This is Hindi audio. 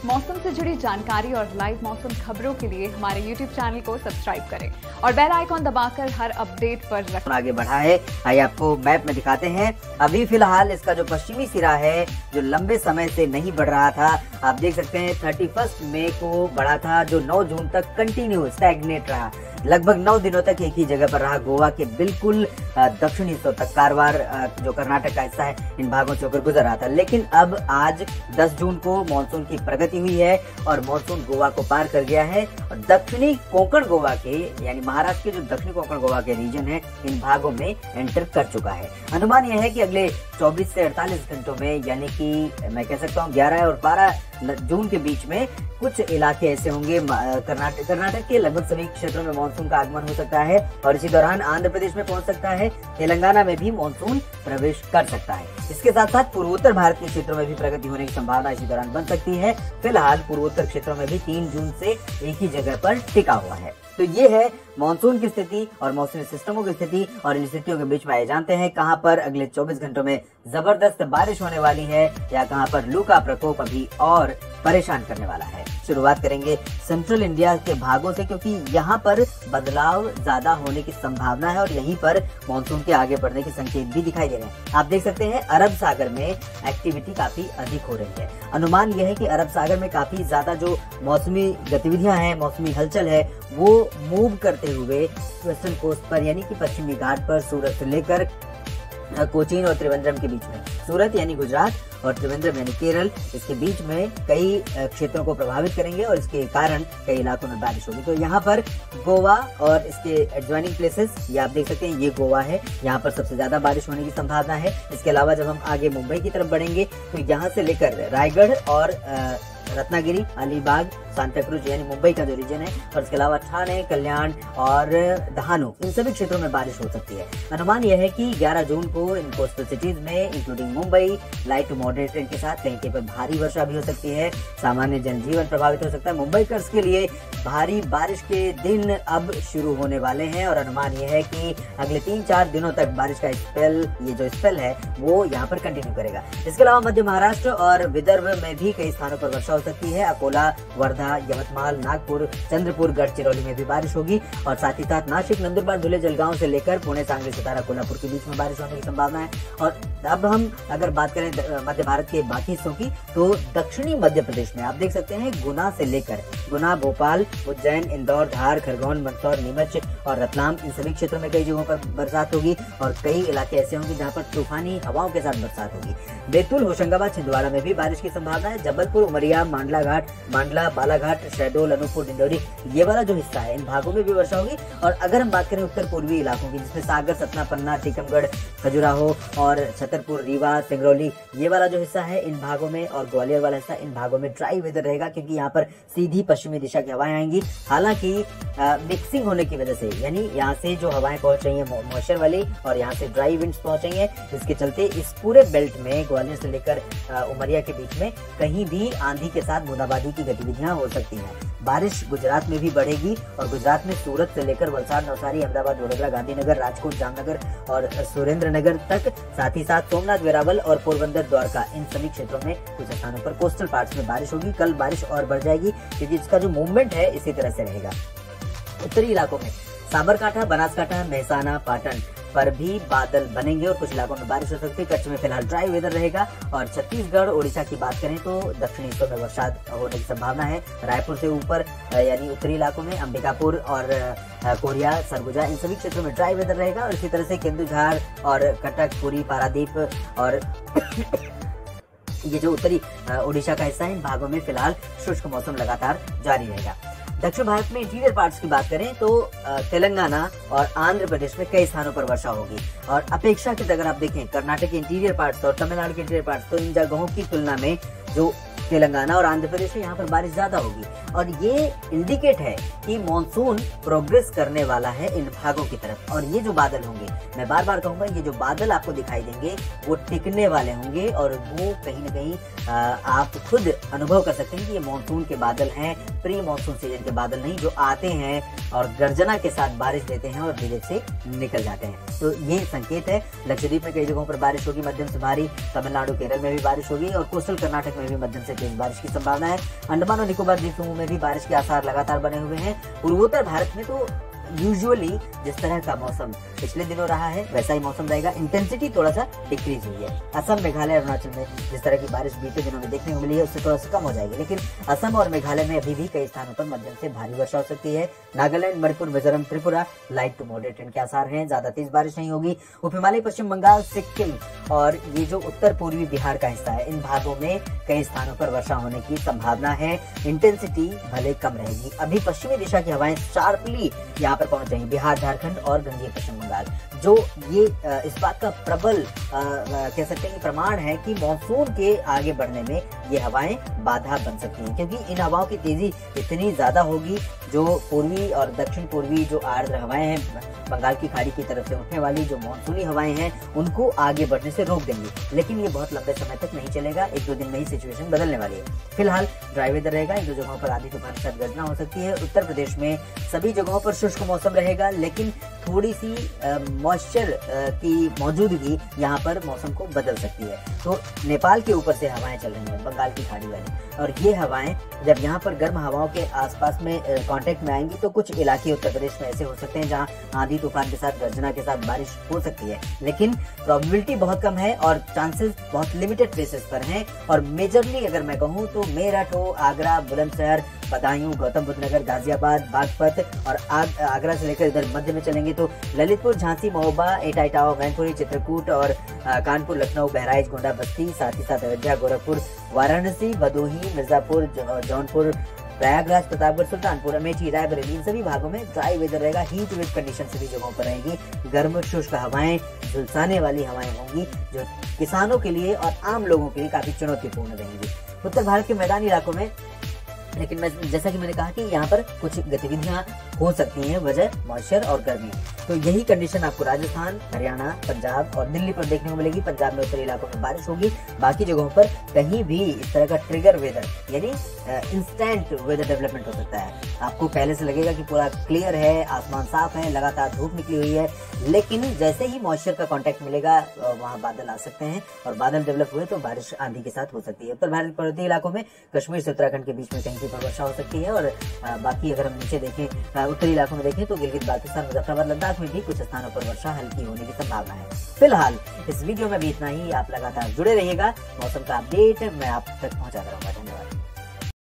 मौसम से जुड़ी जानकारी और लाइव मौसम खबरों के लिए हमारे YouTube चैनल को सब्सक्राइब करें और बेल आइकॉन दबाकर हर अपडेट पर रखें। आगे बढ़ा है, आइए आपको मैप में दिखाते हैं। अभी फिलहाल इसका जो पश्चिमी सिरा है, जो लंबे समय से नहीं बढ़ रहा था, आप देख सकते हैं 31 मई को बढ़ा था, जो 9 जून तक कंटिन्यू स्टैग्नेट रहा। लगभग 9 दिनों तक एक ही जगह पर रहा। गोवा के बिल्कुल दक्षिणी हिस्सों तक, कारवार जो कर्नाटक का हिस्सा है, इन भागों से होकर गुजर रहा था। लेकिन अब आज 10 जून को मानसून की प्रगति हुई है और मानसून गोवा को पार कर गया है और दक्षिणी कोंकण गोवा के, यानी महाराष्ट्र के जो दक्षिणी कोंकण गोवा के रीजन है, इन भागों में एंटर कर चुका है। अनुमान यह है कि अगले 24 से 48 घंटों में, यानी कि मैं कह सकता हूँ 11 और 12 जून के बीच में कुछ इलाके ऐसे होंगे कर्नाटक के लगभग सभी क्षेत्रों में मानसून का आगमन हो सकता है और इसी दौरान आंध्र प्रदेश में पहुंच सकता है। तेलंगाना में भी मानसून प्रवेश कर सकता है। इसके साथ साथ पूर्वोत्तर भारत के क्षेत्रों में भी प्रगति होने की संभावना इसी दौरान बन सकती है। फिलहाल पूर्वोत्तर क्षेत्रों में भी 3 जून से एक ही जगह पर टिका हुआ है। तो ये है मानसून की स्थिति और मौसमी सिस्टमों की स्थिति, और इन स्थितियों के बीच में आए जानते हैं कहां पर अगले 24 घंटों में जबरदस्त बारिश होने वाली है या कहां पर लू का प्रकोप अभी और परेशान करने वाला है। शुरुआत करेंगे सेंट्रल इंडिया के भागों से, क्योंकि यहाँ पर बदलाव ज्यादा होने की संभावना है और यहीं पर मानसून के आगे बढ़ने के संकेत भी दिखाई दे रहे हैं। आप देख सकते हैं अरब सागर में एक्टिविटी काफी अधिक हो रही है। अनुमान यह है कि अरब सागर में काफी ज्यादा जो मौसमी गतिविधियां हैं, मौसमी हलचल है, वो मूव करते हुए वेस्टर्न कोस्ट पर, यानी कि पश्चिमी घाट पर, सूरत से लेकर कोचीन और त्रिवेंद्रम के बीच में, सूरत यानी गुजरात और त्रिवेंद्रम यानी केरल, इसके बीच में कई क्षेत्रों को प्रभावित करेंगे और इसके कारण कई इलाकों में बारिश होगी। तो यहाँ पर गोवा और इसके एडजॉइनिंग प्लेसेस, ये आप देख सकते हैं, ये गोवा है, यहाँ पर सबसे ज्यादा बारिश होने की संभावना है। इसके अलावा जब हम आगे मुंबई की तरफ बढ़ेंगे तो यहाँ से लेकर रायगढ़ और रत्नागिरी, अलीबाग, सांताक्रूज यानी मुंबई का जो रीजन है, और इसके अलावा ठाणे, कल्याण और दहानू, इन सभी क्षेत्रों में बारिश हो सकती है। अनुमान यह है कि 11 जून को इन कोस्टल सिटीज में including Mumbai light to moderate rain के साथ कहीं पर भारी वर्षा भी हो सकती है। सामान्य जनजीवन प्रभावित हो सकता है। मुंबईकर्स के लिए भारी बारिश के दिन अब शुरू होने वाले हैं और अनुमान यह है कि अगले 3-4 दिनों तक बारिश का स्पेल, ये जो स्पेल है, वो यहाँ पर कंटिन्यू करेगा। इसके अलावा मध्य महाराष्ट्र और विदर्भ में भी कई स्थानों पर वर्षा हो सकती है। अकोला, वर्धा, यवतमाल, नागपुर, चंद्रपुर, गढ़चिरौली में भी बारिश होगी और साथ ही साथ नासिक, नंदुरबार, धुले, जलगांव से लेकर पुणे, सांगली, सतारा, कोल्हापुर के बीच में बारिश होने की संभावना है। और अब हम अगर बात करें मध्य भारत के बाकी हिस्सों की, तो दक्षिणी मध्य प्रदेश में आप देख सकते हैं गुना से लेकर गुना, भोपाल, उज्जैन, इंदौर, धार, खरगोन, मंदसौर, नीमच और रतलाम, इन सभी क्षेत्रों में कई जगहों पर बरसात होगी और कई इलाके ऐसे होंगे जहां पर तूफानी हवाओं के साथ बरसात होगी। बैतूल, होशंगाबाद, छिंदवाड़ा में भी बारिश की संभावना है। जबलपुर, उमरिया, मांडला घाट, मांडला, बालाघाट, शहडोल, अनूपपुर, डिंडोरी, ये वाला जो हिस्सा है, इन भागों में भी वर्षा होगी। और अगर हम बात करें उत्तर पूर्वी इलाकों की, जिसमें सागर, सतना, पन्ना, टीकमगढ़, खजुराहो और छतरपुर, रीवा, सिंगरौली, ये वाला जो हिस्सा है, इन भागों में, और ग्वालियर वाला हिस्सा, इन भागों में ड्राई वेदर रहेगा, क्योंकि यहाँ पर सीधी पश्चिमी दिशा की हवाएं आएंगी। हालांकि मिक्सिंग होने की वजह से, यानी यहाँ से जो हवाएं पहुंच रही है मॉइस्चर वाली और यहाँ से ड्राई विंड्स पहुंच रही है, इसके चलते इस पूरे बेल्ट में, ग्वालियर से लेकर उमरिया के बीच में, कहीं भी आंधी के साथ बूंदाबांदी की गतिविधियां हो सकती हैं। बारिश गुजरात में भी बढ़ेगी और गुजरात में सूरत से लेकर वलसाड, नवसारी, अहमदाबाद, वडोदरा, गांधीनगर, राजकोट, जामनगर और सुरेंद्रनगर तक, साथ ही साथ सोमनाथ, वेरावल और पोरबंदर, द्वारका, इन सभी क्षेत्रों में कुछ स्थानों पर कोस्टल पार्ट्स में बारिश होगी। कल बारिश और बढ़ जाएगी क्योंकि इसका जो मूवमेंट है इसी तरह से रहेगा। उत्तरी इलाकों में साबरकांठा, बनासकांठा, मेहसाना, पाटन पर भी बादल बनेंगे और कुछ इलाकों में बारिश हो सकती है। कच्छ में फिलहाल ड्राई वेदर रहेगा और छत्तीसगढ़, ओडिशा की बात करें तो दक्षिणी हिस्सों में वर्षा होने की संभावना है। रायपुर से ऊपर यानी उत्तरी इलाकों में अंबिकापुर और कोरिया, सरगुजा, इन सभी क्षेत्रों में ड्राई वेदर रहेगा और इसी तरह से केंदुझाड़ और कटक, पुरी, पारादीप और ये जो उत्तरी ओडिशा का हिस्सा है, इन भागों में फिलहाल शुष्क मौसम लगातार जारी रहेगा। दक्षिण भारत में इंटीरियर पार्ट्स की बात करें तो तेलंगाना और आंध्र प्रदेश में कई स्थानों पर वर्षा होगी और अपेक्षाकृत अगर आप देखें कर्नाटक के इंटीरियर पार्ट्स और तमिलनाडु के इंटीरियर पार्ट्स, तो इन जगहों की तुलना में जो तेलंगाना और आंध्र प्रदेश है, यहाँ पर बारिश ज्यादा होगी और ये इंडिकेट है कि मानसून प्रोग्रेस करने वाला है इन भागों की तरफ। और ये जो बादल होंगे, मैं बार बार कहूंगा, ये जो बादल आपको दिखाई देंगे वो टिकने वाले होंगे और वो कहीं न कहीं आप खुद अनुभव कर सकते हैं कि ये मानसून के बादल हैं, प्री मानसून सीजन के बादल नहीं, जो आते हैं और गर्जना के साथ बारिश देते हैं और धीरे से निकल जाते हैं। तो ये संकेत है। लक्षद्वीप में कई जगहों पर बारिश होगी, मध्यम से भारी, तमिलनाडु, केरल में भी बारिश होगी और कोस्टल कर्नाटक में भी मध्यम से से तेज बारिश की संभावना है। अंडमान और निकोबार द्वीप समूह में भी बारिश के आसार लगातार बने हुए हैं। पूर्वोत्तर भारत में तो यूजुअली जिस तरह का मौसम पिछले दिनों रहा है वैसा ही मौसम रहेगा। इंटेंसिटी थोड़ा सा डिक्रीज हुई है। असम, मेघालय, अरुणाचल में जिस तरह की बारिश बीते दिनों में देखने को मिली है उससे थोड़ा सा कम हो जाएगी, लेकिन असम और मेघालय में अभी भी कई स्थानों पर मध्यम से भारी वर्षा हो सकती है। Nagaland, Manipur, Mizoram, Tripura light to moderate trend के आसार हैं, ज्यादा तेज बारिश नहीं होगी। उप हिमालय, पश्चिम बंगाल, सिक्किम और ये जो उत्तर पूर्वी बिहार का हिस्सा है, इन भागों में कई स्थानों पर वर्षा होने की संभावना है। इंटेंसिटी भले कम रहेगी। अभी पश्चिमी दिशा की हवाएं शार्पली यहाँ पर पहुंच रही, बिहार, झारखंड और गंगीय पश्चिम बंगाल, जो ये इस बात का प्रबल कह सकते हैं प्रमाण है कि मानसून के आगे बढ़ने में ये हवाएं बाधा बन सकती हैं, क्योंकि इन हवाओं की तेजी इतनी ज्यादा होगी जो पूर्वी और दक्षिण पूर्वी जो आर्द्र हवाएं हैं, बंगाल की खाड़ी की तरफ से उठने वाली जो मानसूनी हवाएं हैं, उनको आगे बढ़ने से रोक देंगी। लेकिन ये बहुत लंबे समय तक नहीं चलेगा, 1-2 दिन में ही सिचुएशन बदलने वाली है। फिलहाल ड्राई वेदर रहेगा, 1-2 जगहों पर आंधी तूफान के साथ गर्जना हो सकती है। उत्तर प्रदेश में सभी जगहों पर शुष्क मौसम रहेगा, लेकिन थोड़ी सी मॉइस्चर की मौजूदगी यहाँ पर मौसम को बदल सकती है। तो नेपाल के ऊपर से हवाएं चल रही हैं, बंगाल की खाड़ी वाली, और ये हवाएं जब यहाँ पर गर्म हवाओं के आसपास में कांटेक्ट में आएंगी तो कुछ इलाके उत्तर प्रदेश में ऐसे हो सकते हैं जहाँ आंधी तूफान के साथ, गर्जना के साथ बारिश हो सकती है, लेकिन प्रोबेबिलिटी बहुत कम है और चांसेस बहुत लिमिटेड प्लेसेस पर हैं। और मेजरली अगर मैं कहूँ तो मेरठ हो, आगरा, बुलंदशहर, बदायूं, गौतम बुद्ध नगर, गाजियाबाद, बागपत और आगरा से लेकर इधर मध्य में चलेंगे तो ललितपुर, झांसी, महोबा, एटा, इटावा, मैनपुरी, चित्रकूट और कानपुर, लखनऊ, बहराइच, गोंडा, बस्ती, साथ ही साथ अयोध्या, गोरखपुर, वाराणसी, भदोही, मिर्जापुर, जौनपुर, प्रयागराज, प्रतापगढ़, सुल्तानपुर, अमेठी, रायबरेली, इन सभी भागों में ड्राई वेदर रहेगा। हीट वेव कंडीशन सभी जगहों पर रहेगी। गर्म शुष्क हवाएं, झुलसाने वाली हवाएं होंगी जो किसानों के लिए और आम लोगों के लिए काफी चुनौतीपूर्ण रहेंगी। उत्तर भारत के मैदानी इलाकों में लेकिन मैं जैसा कि मैंने कहा कि यहाँ पर कुछ गतिविधियां हो सकती हैं वजह मॉइस्चर और गर्मी। तो यही कंडीशन आपको राजस्थान, हरियाणा, पंजाब और दिल्ली पर देखने को मिलेगी। पंजाब में उत्तरी इलाकों में बारिश होगी, बाकी जगहों पर कहीं भी इस तरह का ट्रिगर वेदर यानी इंस्टेंट वेदर डेवलपमेंट हो सकता है। आपको पहले से लगेगा कि पूरा क्लियर है, आसमान साफ है, लगातार धूप निकली हुई है, लेकिन जैसे ही मॉइस्चर का कांटेक्ट मिलेगा वहाँ बादल आ सकते हैं और बादल डेवलप हुए तो बारिश आंधी के साथ हो सकती है। उत्तर भारत पर्वतीय इलाकों में कश्मीर से उत्तराखंड के बीच में कहीं पर वर्षा हो सकती है और बाकी अगर हम नीचे देखें उत्तरी इलाकों में देखें तो गिलगित बाल्टिस्तान, मुजफ्फराबाद, लद्दाख में भी कुछ स्थानों पर वर्षा हल्की होने की संभावना है। फिलहाल इस वीडियो में भी इतना ही। आप लगातार जुड़े रहिएगा, मौसम का अपडेट मैं आप तक पहुंचाता रहूंगा। धन्यवाद।